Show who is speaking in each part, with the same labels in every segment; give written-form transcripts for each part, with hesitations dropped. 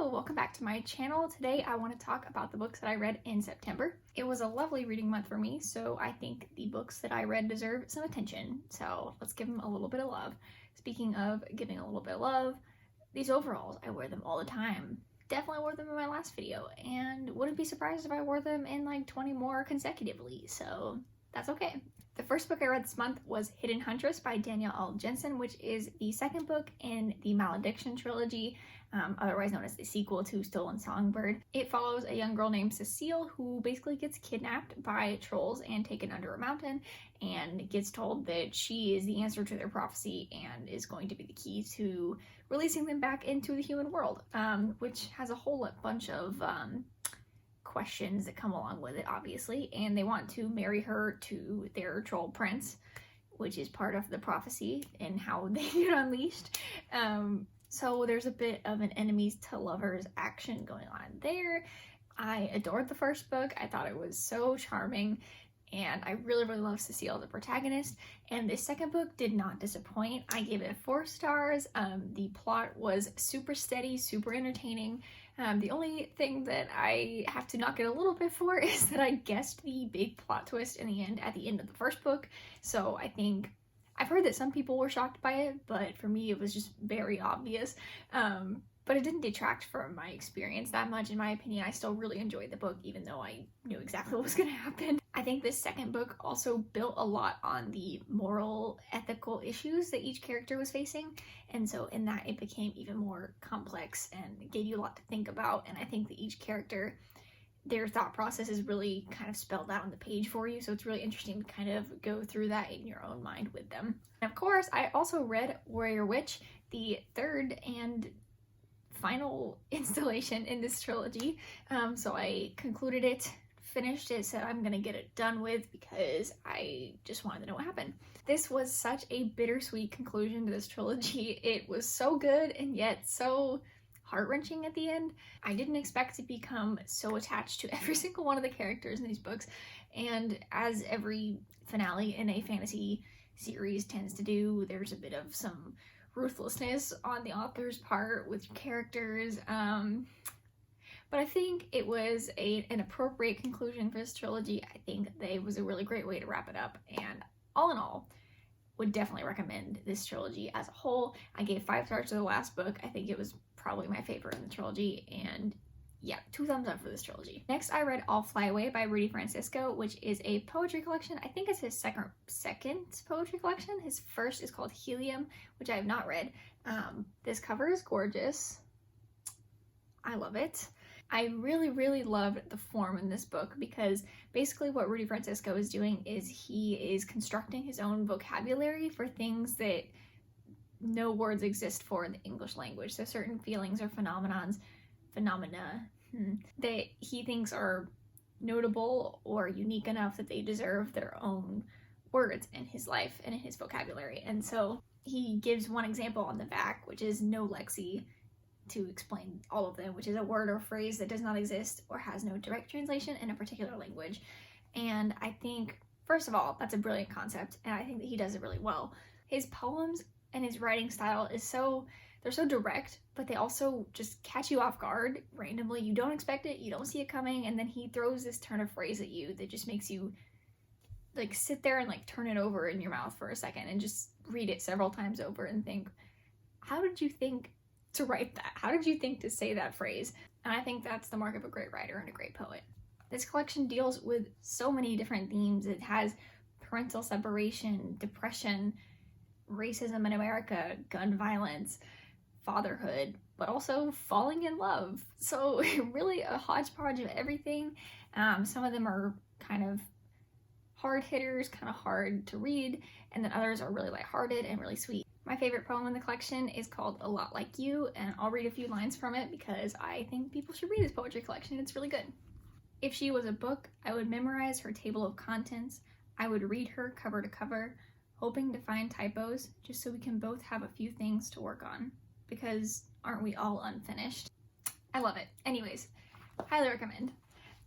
Speaker 1: Hello, welcome back to my channel. Today I want to talk about the books that I read in September. It was a lovely reading month for me, so I think the books that I read deserve some attention. So let's give them a little bit of love. Speaking of giving a little bit of love, these overalls, I wear them all the time. Definitely wore them in my last video, and wouldn't be surprised if I wore them in like 20 more consecutively, so that's okay. The first book I read this month was Hidden Huntress by Danielle L. Jensen, which is the second book in the Malediction trilogy, otherwise known as the sequel to Stolen Songbird. It follows a young girl named Cecile who basically gets kidnapped by trolls and taken under a mountain and gets told that she is the answer to their prophecy and is going to be the key to releasing them back into the human world, which has a whole bunch of questions that come along with it, obviously, and they want to marry her to their troll prince, which is part of the prophecy and how they get unleashed. So there's a bit of an enemies to lovers action going on there. I adored the first book. I thought it was so charming, and I really love Cecile, the protagonist. And the second book did not disappoint. I gave it 4 stars. The plot was super steady, super entertaining. The only thing that I have to knock it a little bit for is that I guessed the big plot twist in the end at the end of the first book. So I think I've heard that some people were shocked by it, but for me it was just very obvious. But it didn't detract from my experience that much. In my opinion, I still really enjoyed the book, even though I knew exactly what was going to happen. I think this second book also built a lot on the moral, ethical issues that each character was facing. And so in that, it became even more complex and gave you a lot to think about. And I think that each character, their thought process is really kind of spelled out on the page for you. So it's really interesting to kind of go through that in your own mind with them. And of course, I also read Warrior Witch, the third and final installation in this trilogy. So I concluded it, finished it, said I'm gonna get it done with because I just wanted to know what happened. This was such a bittersweet conclusion to this trilogy. It was so good and yet so heart-wrenching at the end. I didn't expect to become so attached to every single one of the characters in these books, and as every finale in a fantasy series tends to do, there's a bit of some ruthlessness on the author's part with characters, but I think it was an appropriate conclusion for this trilogy. I think that it was a really great way to wrap it up, and all in all, would definitely recommend this trilogy as a whole. I gave 5 stars to the last book. I think it was probably my favorite in the trilogy, and yeah, 2 thumbs up for this trilogy. Next, I read I'll Fly Away by Rudy Francisco, which is a poetry collection. I think it's his second poetry collection. His first is called Helium, which I have not read. This cover is gorgeous. I love it. I really loved the form in this book because basically what Rudy Francisco is doing is he is constructing his own vocabulary for things that no words exist for in the English language. So certain feelings or phenomena that he thinks are notable or unique enough that they deserve their own words in his life and in his vocabulary. And so he gives one example on the back, which is no lexi, to explain all of them, which is a word or phrase that does not exist or has no direct translation in a particular language. And I think, first of all, that's a brilliant concept, and I think that he does it really well. His poems and his writing style is they're so direct, but they also just catch you off guard randomly. You don't expect it, you don't see it coming, and then he throws this turn of phrase at you that just makes you like sit there and like turn it over in your mouth for a second and just read it several times over and think, how did you think to write that? How did you think to say that phrase? And I think that's the mark of a great writer and a great poet. This collection deals with so many different themes. It has parental separation, depression, racism in America, gun violence, fatherhood, but also falling in love. So really a hodgepodge of everything. Some of them are kind of hard hitters, kind of hard to read, and then others are really lighthearted and really sweet. My favorite poem in the collection is called A Lot Like You, and I'll read a few lines from it because I think people should read this poetry collection. It's really good. If she was a book, I would memorize her table of contents. I would read her cover to cover, hoping to find typos, just so we can both have a few things to work on. Because aren't we all unfinished? I love it. Anyways, highly recommend.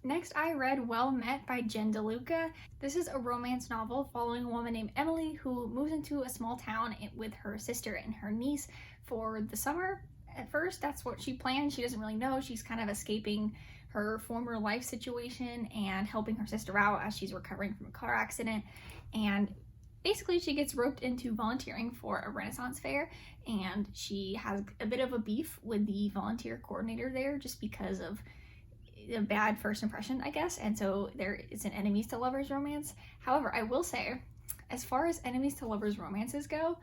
Speaker 1: Next, I read Well Met by Jen DeLuca. This is a romance novel following a woman named Emily who moves into a small town with her sister and her niece for the summer At first, that's what she planned. She doesn't really know. She's kind of escaping her former life situation and helping her sister out as she's recovering from a car accident. And basically, she gets roped into volunteering for a Renaissance fair, and she has a bit of a beef with the volunteer coordinator there just because of a bad first impression, I guess. And so there is an enemies to lovers romance. However, I will say, as far as enemies to lovers romances go,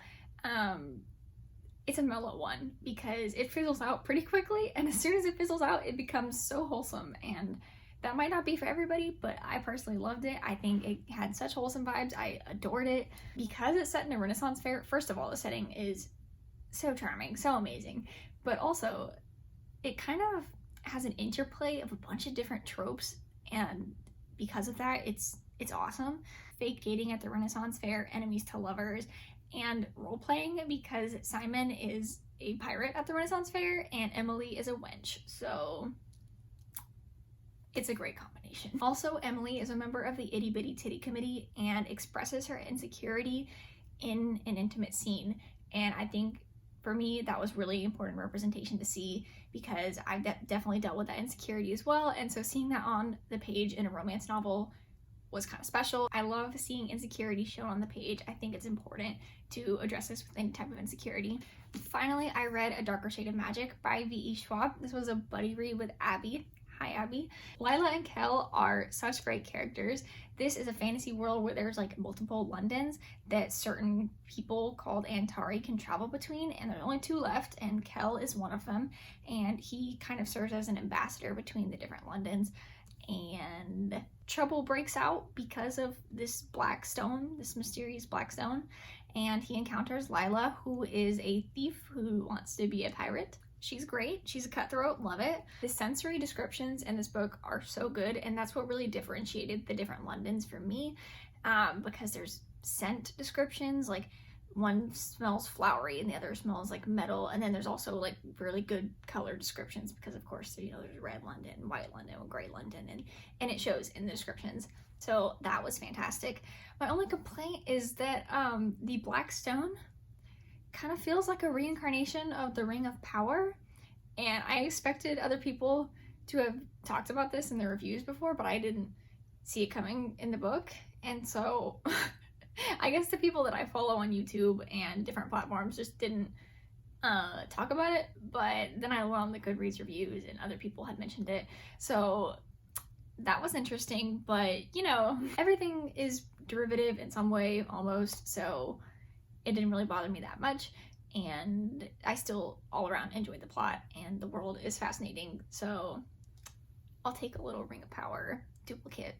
Speaker 1: it's a mellow one because it fizzles out pretty quickly, and as soon as it fizzles out, it becomes so wholesome. And that might not be for everybody, but I personally loved it. I think it had such wholesome vibes. I adored it. Because it's set in a Renaissance fair, first of all, the setting is so charming, so amazing, but also it kind of has an interplay of a bunch of different tropes, and because of that, it's awesome. Fake dating at the Renaissance fair, enemies to lovers, and role-playing because Simon is a pirate at the Renaissance fair and Emily is a wench, so it's a great combination. Also, Emily is a member of the Itty Bitty Titty Committee and expresses her insecurity in an intimate scene, and I think for me that was really important representation to see because I've definitely dealt with that insecurity as well, and so seeing that on the page in a romance novel was kind of special. I love seeing insecurity shown on the page. I think it's important to address this with any type of insecurity. Finally, I read A Darker Shade of Magic by V.E. Schwab. This was a buddy read with Abby. Hi, Abby. Lila and Kel are such great characters. This is a fantasy world where there's like multiple Londons that certain people called Antari can travel between, and there's only 2 left, and Kel is one of them, and he kind of serves as an ambassador between the different Londons. And trouble breaks out because of this black stone, this mysterious black stone, and he encounters Lila, who is a thief who wants to be a pirate. She's great. She's a cutthroat. Love it. The sensory descriptions in this book are so good, and that's what really differentiated the different Londons for me, because there's scent descriptions, like one smells flowery and the other smells like metal, and then there's also like really good color descriptions because of course there's red London, white London, gray London, and it shows in the descriptions. So that was fantastic. My only complaint is that the black stone kind of feels like a reincarnation of the Ring of Power, and I expected other people to have talked about this in their reviews before, but I didn't see it coming in the book, and so I guess the people that I follow on YouTube and different platforms just didn't talk about it, but then I went on the Goodreads reviews and other people had mentioned it, so that was interesting. But you know, everything is derivative in some way almost, so it didn't really bother me that much, and I still all around enjoyed the plot, and the world is fascinating, so I'll take a little Ring of Power duplicate.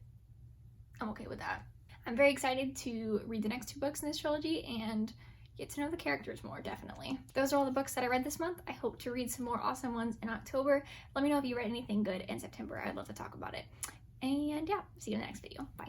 Speaker 1: I'm okay with that. I'm very excited to read the next 2 books in this trilogy and get to know the characters more, definitely. Those are all the books that I read this month. I hope to read some more awesome ones in October. Let me know if you read anything good in September. I'd love to talk about it. And yeah, see you in the next video. Bye.